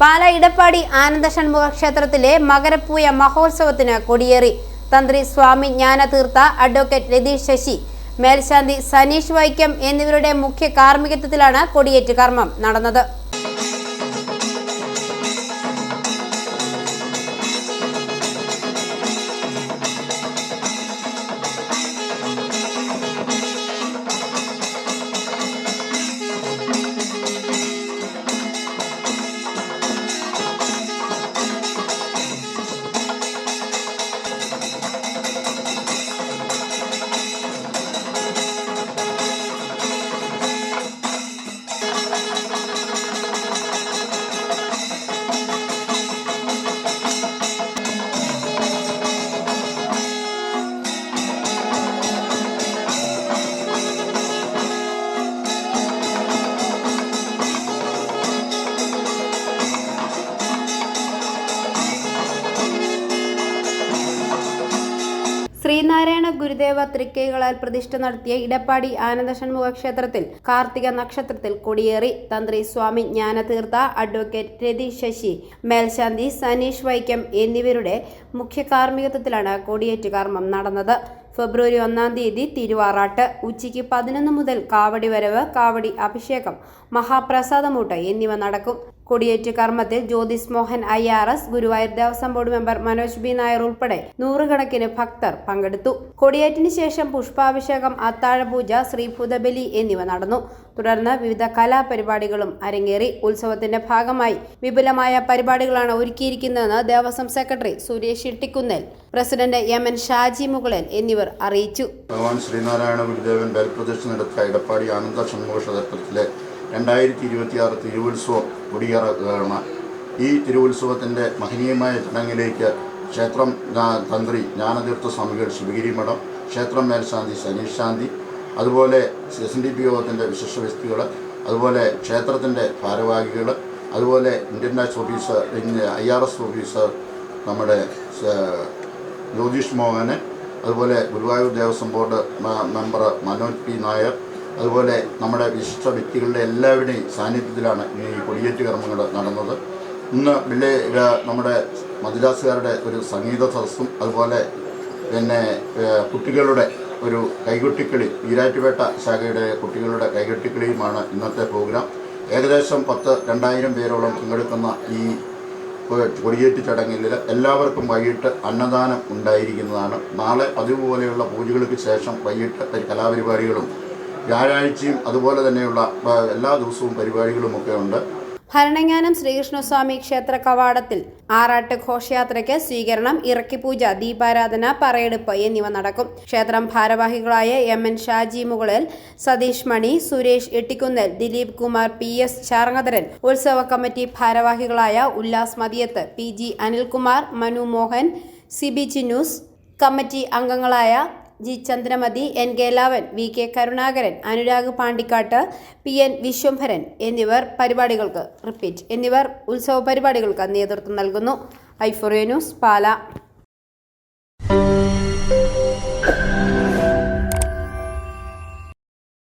പാല ഇടപ്പാടി ആനന്ദ ഷൺമുഖ ക്ഷേത്രത്തിലെ മകരപ്പൂയ മഹോത്സവത്തിന് കൊടിയേറി. തന്ത്രി സ്വാമി ജ്ഞാനതീർത്ഥ, അഡ്വക്കേറ്റ് രതീഷ് ശശി, മേൽശാന്തി സനീഷ് വൈക്കം എന്നിവരുടെ മുഖ്യ കാർമ്മികത്വത്തിലാണ് കൊടിയേറ്റ് കർമ്മം നടന്നത്. ശ്രീനാരായണ ഗുരുദേവ തൃക്കൈകളാൽ പ്രതിഷ്ഠ നടത്തിയ ഇടപ്പാടി ആനന്ദ ഷൺമുഖ ക്ഷേത്രത്തിൽ കാർത്തിക നക്ഷത്രത്തിൽ കൊടിയേറി. തന്ത്രി സ്വാമി ജ്ഞാനതീർത്ഥ, അഡ്വക്കേറ്റ് രതീഷ് ശശി, മേൽശാന്തി സനീഷ് വൈക്കം എന്നിവരുടെ മുഖ്യ കാർമ്മികത്വത്തിലാണ് കൊടിയേറ്റ് കർമ്മം നടന്നത്. ഫെബ്രുവരി 1-ാം തീയതി തിരുവാറാട്ട്, ഉച്ചയ്ക്ക് 11 മുതൽ കാവടി വരവ്, കാവടി അഭിഷേകം, മഹാപ്രസാദമൂട്ട് എന്നിവ നടക്കും. കൊടിയേറ്റ് കർമ്മത്തിൽ Jyothis Mohan IRS, Guruvayur Devaswom Board member Manoj B. Nair ഉൾപ്പെടെ നൂറുകണക്കിന് ഭക്തർ പങ്കെടുത്തു. കൊടിയേറ്റിന് ശേഷം പുഷ്പാഭിഷേകം, അത്താഴപൂജ, ശ്രീഭൂതബലി എന്നിവ നടന്നു. തുടർന്ന് വിവിധ കലാപരിപാടികളും അരങ്ങേറി. ഉത്സവത്തിന്റെ ഭാഗമായി വിപുലമായ പരിപാടികളാണ് ഒരുക്കിയിരിക്കുന്നതെന്ന് Devaswom secretary Suresh Ittikunnel, president MN Shaji Mukalan എന്നിവർ അറിയിച്ചു. ഭഗവാൻ ശ്രീനാരായണ ഗുരുദേവൻ ബലിപ്രതിഷ്ഠ നടത്തിയ ഇടപ്പാടി ആനന്ദ ഷൺമുഖ ക്ഷേത്രത്തിലെ 2026 തിരുവുത്സവം കൊടിയേറുകയാണ്. ഈ തിരുവുത്സവത്തിൻ്റെ മഹനീയമായ ചടങ്ങിലേക്ക് ക്ഷേത്രം തന്ത്രി ജ്ഞാനതീർത്ഥ സ്വാമികൾ ശിവഗിരി മഠം, ക്ഷേത്രം മേൽശാന്തി സനീഷ് ശാന്തി, അതുപോലെ SNDP യോഗത്തിൻ്റെ വിശിഷ്ട വ്യക്തികൾ, അതുപോലെ ക്ഷേത്രത്തിൻ്റെ ഭാരവാഹികൾ, അതുപോലെ Indian tax officer, IRS officer നമ്മുടെ ജ്യോതിഷ് മോഹന്, അതുപോലെ Guruvayur Devaswom Board member Manoj P. Nair, അതുപോലെ നമ്മുടെ വിശിഷ്ട വ്യക്തികളുടെ എല്ലാവരുടെയും സാന്നിധ്യത്തിലാണ് ഈ കൊടിയേറ്റ് കർമ്മങ്ങൾ നടന്നത്. ഇന്ന് നമ്മുടെ മദ്രാസുകാരുടെ ഒരു സംഗീത സദസ്സും, അതുപോലെ പിന്നെ കുട്ടികളുടെ ഒരു കൈകൊട്ടിക്കളി, ഈരാറ്റുപേട്ട ശാഖയുടെ കുട്ടികളുടെ കൈകൊട്ടിക്കളിയുമാണ് ഇന്നത്തെ പ്രോഗ്രാം. ഏകദേശം 2000 പേരോളം പങ്കെടുക്കുന്ന ഈ കൊടിയേറ്റ് ചടങ്ങിൽ എല്ലാവർക്കും വൈകിട്ട് അന്നദാനം ഉണ്ടായിരിക്കുന്നതാണ്. നാളെ പതിവ് പോലെയുള്ള പൂജകൾക്ക് ശേഷം വൈകിട്ട് കലാപരിപാടികളും വ്യാഴാഴ്ചയും അതുപോലെ തന്നെയുള്ള എല്ലാ ദിവസവും പരിപാടികളുമൊക്കെ ഉണ്ട്. ഭരണങ്ങാനം ശ്രീകൃഷ്ണസ്വാമി ക്ഷേത്ര കവാടത്തിൽ ആറാട്ട് ഘോഷയാത്രയ്ക്ക് സ്വീകരണം, ഇറക്കിപ്പൂജ, ദീപാരാധന, പറയെടുപ്പ് എന്നിവ നടക്കും. ക്ഷേത്രം ഭാരവാഹികളായ MN ഷാജി മുകളൽ, സതീഷ് മണി, സുരേഷ് ഇട്ടിക്കുന്നേൽ, ദിലീപ് കുമാർ, PS ചാർങ്ങധരൻ, ഉത്സവ കമ്മിറ്റി ഭാരവാഹികളായ Ullas Mathiyath, PG Anilkumar, Manu Mohan, CB Chinnoos, committee അംഗങ്ങളായ G Chandramathi, NK Lavan, VK Karunakaran, Anurag Pandikkattu, PN Vishwambharan എന്നിവർ ഉത്സവ പരിപാടികൾക്ക് നേതൃത്വം നൽകുന്നു. i4A ന്യൂസ്, പാല.